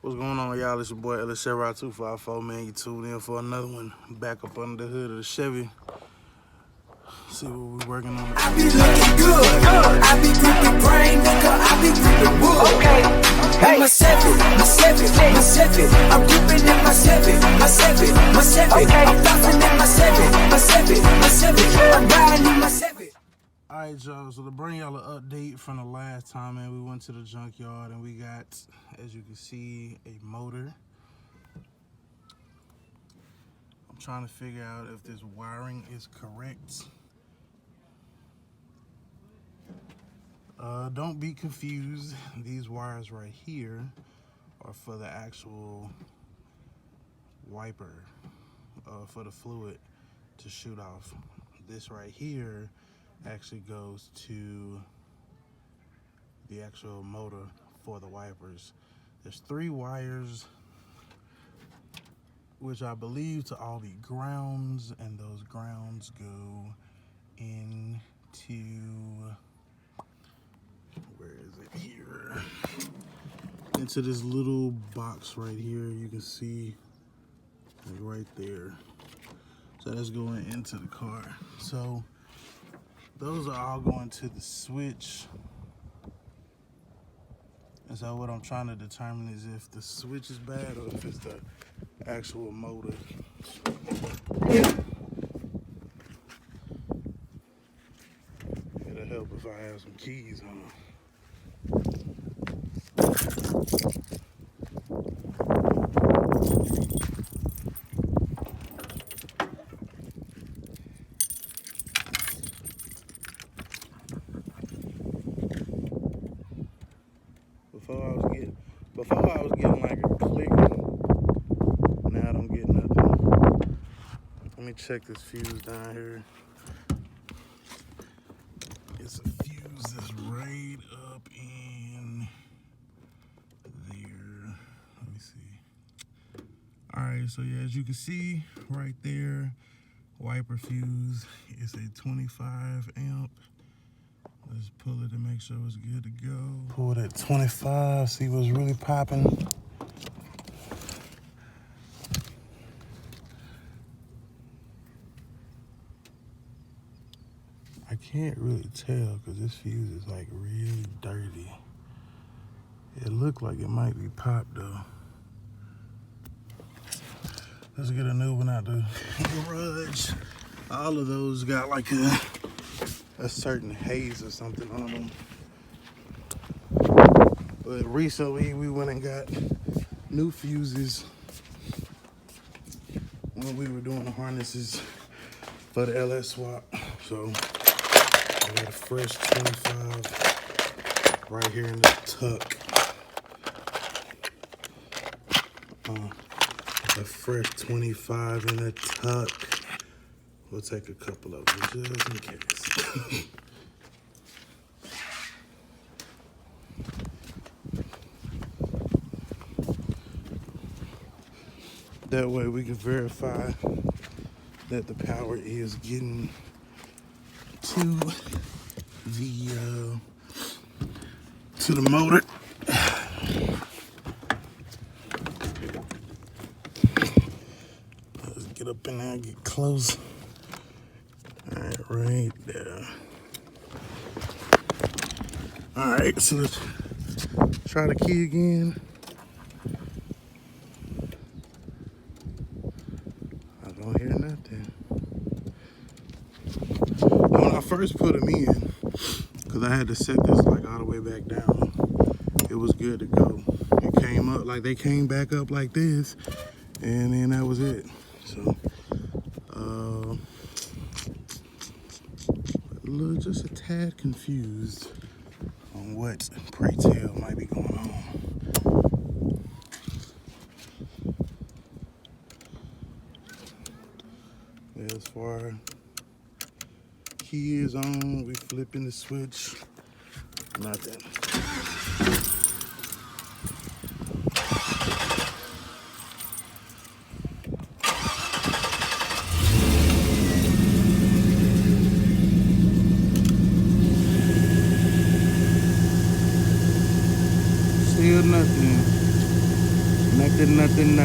What's going on, y'all? It's your boy LSHERY254, man. You tuned in for another one. Back up under the hood of the Chevy. See what we're working on. I be looking good. I be gripping brain, nigga. I be gripping wood. Okay. Hey. My Chevy. I'm gripping in my Chevy. Okay. I'm bouncing in my Chevy. I'm riding in my Chevy. Alright, y'all, so to bring y'all an update from the last time, man, we went to the junkyard and we got, as you can see, a motor. I'm trying to figure out if this wiring is correct. Don't be confused. These wires right here are for the actual wiper, for the fluid to shoot off. This right here actually goes to the actual motor for the wipers. There's 3 wires, which I believe to all the grounds, and those grounds go into, where is it here? Into this little box right here. You can see like right there. So that's going into the car. So those are all going to the switch. And so what I'm trying to determine is if the switch is bad or if it's the actual motor. It'll help if I have some keys on them. Before I was getting like a click. Now I don't get nothing. Let me check this fuse down here. It's a fuse that's right up in there. Let me see. Alright, so yeah, as you can see right there, wiper fuse is a 25 amp. Let's pull it and make sure it's good to go. Pull it at 25, see what's really popping. I can't really tell because this fuse is like really dirty. It looked like it might be popped though. Let's get a new one out the garage. All of those got like a certain haze or something on them. But recently we went and got new fuses when we were doing the harnesses for the LS swap. So I got a fresh 25 right here in the tuck. A fresh 25 in the tuck. We'll take a couple of them just in case. That way we can verify that the power is getting to the motor. Let's get up in there and get close. Alright, right there. Alright, so let's try the key again. I don't hear nothing. Now, when I first put them in, because I had to set this like all the way back down, it was good to go. It came up, like they came back up like this, and then that was it. So, just a tad confused on what, pray tell, might be going on. As far key is on, we flipping the switch, nothing. Still nothing. Nothing.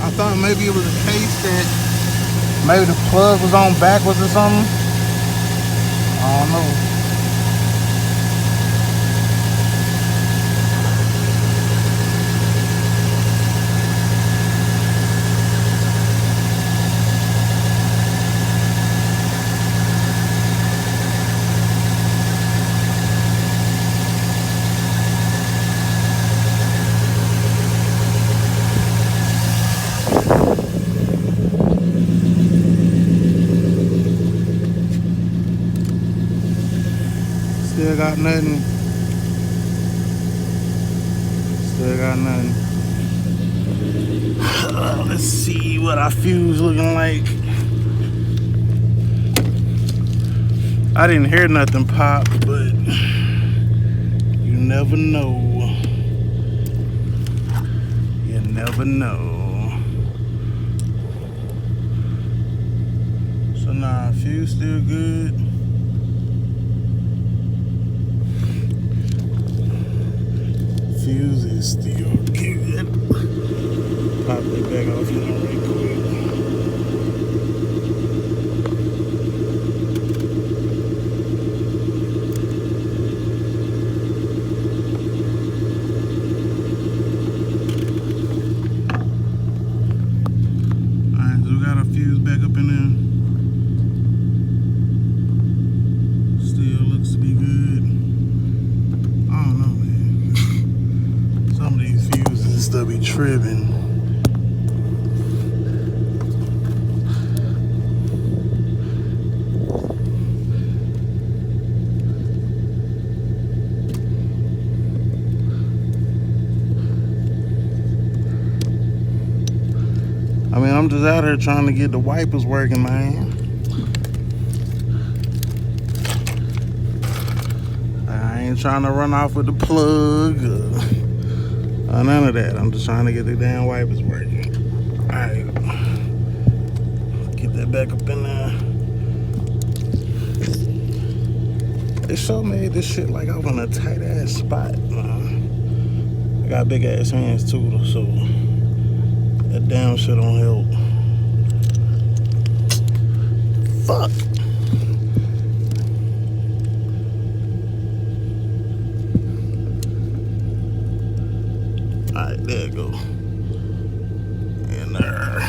I thought maybe it was a case that maybe the plug was on backwards or something. I don't know. Still got nothing. Let's see what our fuse looking like. I didn't hear nothing pop, but you never know. You never know. So nah, fuse still good. Fuse is still good. Pop it back off here right quick. Alright, so we got our fuse back up in there. Still looks to be good. I don't know, man. Some of these fuses and stuff be tripping. I mean, I'm just out here trying to get the wipers working, man. I ain't trying to run off with the plug or none of that. I'm just trying to get the damn wipers working. Alright. Get that back up in there. They sure made this shit like I was in a tight ass spot. I got big ass hands too, so that damn shit don't help. Fuck. Alright, there it go. In there.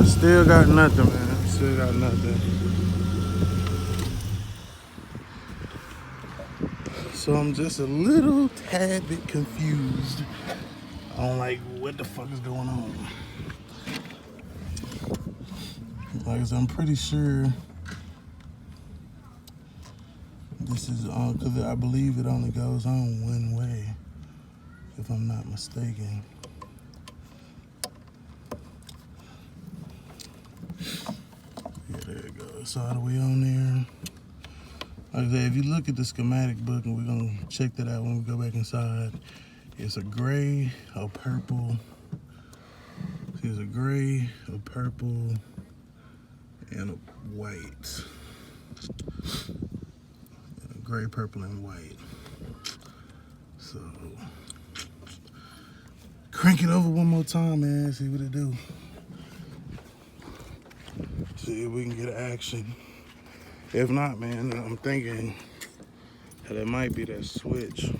Still got nothing, man. Still got nothing. So I'm just a little tad bit confused on like what the fuck is going on. Like I said, I'm pretty sure this is on, because I believe it only goes on one way, if I'm not mistaken. Yeah, there it goes. It's all the way on there. Like I said, if you look at the schematic book, and we're gonna check that out when we go back inside, it's a gray, a purple. There's a gray, a purple, and a white. Gray, purple, and white. So crank it over one more time, man. See what it do. See if we can get action. If not, man, I'm thinking that it might be that switch.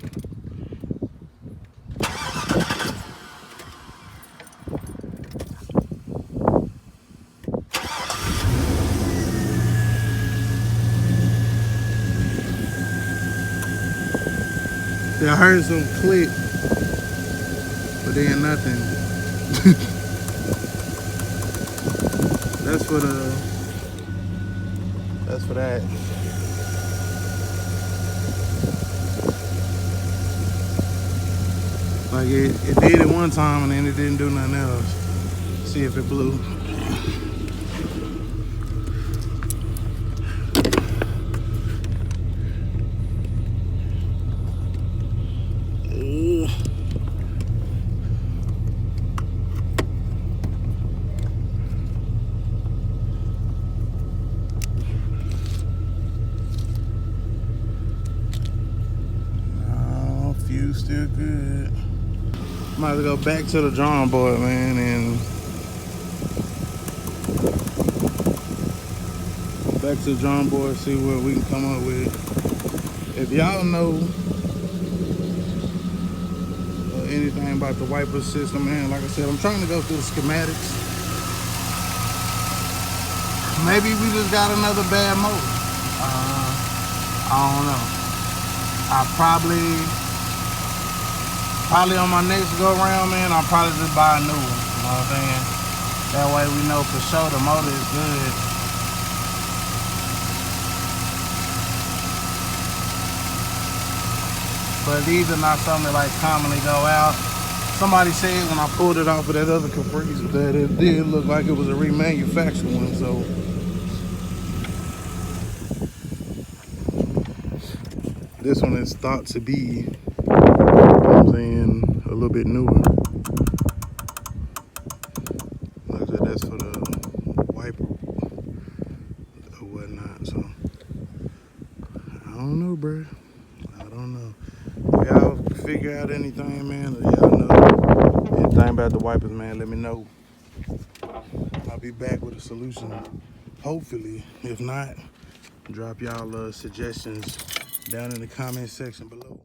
See, I heard some click, but then nothing. That's for that. Like it did it one time and then it didn't do nothing else. See if it blew. good. Might as well go back to the drawing board, man, and back to the drawing board, see what we can come up with. If y'all know anything about the wiper system, man, like I said, I'm trying to go through the schematics. Maybe we just got another bad motor. I don't know. I probably on my next go round, man, I'll probably just buy a new one. You know what I'm saying? That way we know for sure the motor is good. But these are not something that like commonly go out. Somebody said when I pulled it off of that other Caprice that it did look like it was a remanufactured one, so this one is thought to be, you know what I'm saying, a little bit newer. Like I said, that's for the wiper or whatnot, so I don't know, bro. I don't know. If y'all figure out anything, man, or y'all know anything about the wipers, man, let me know. I'll be back with a solution, hopefully. If not, drop y'all suggestions down in the comment section below.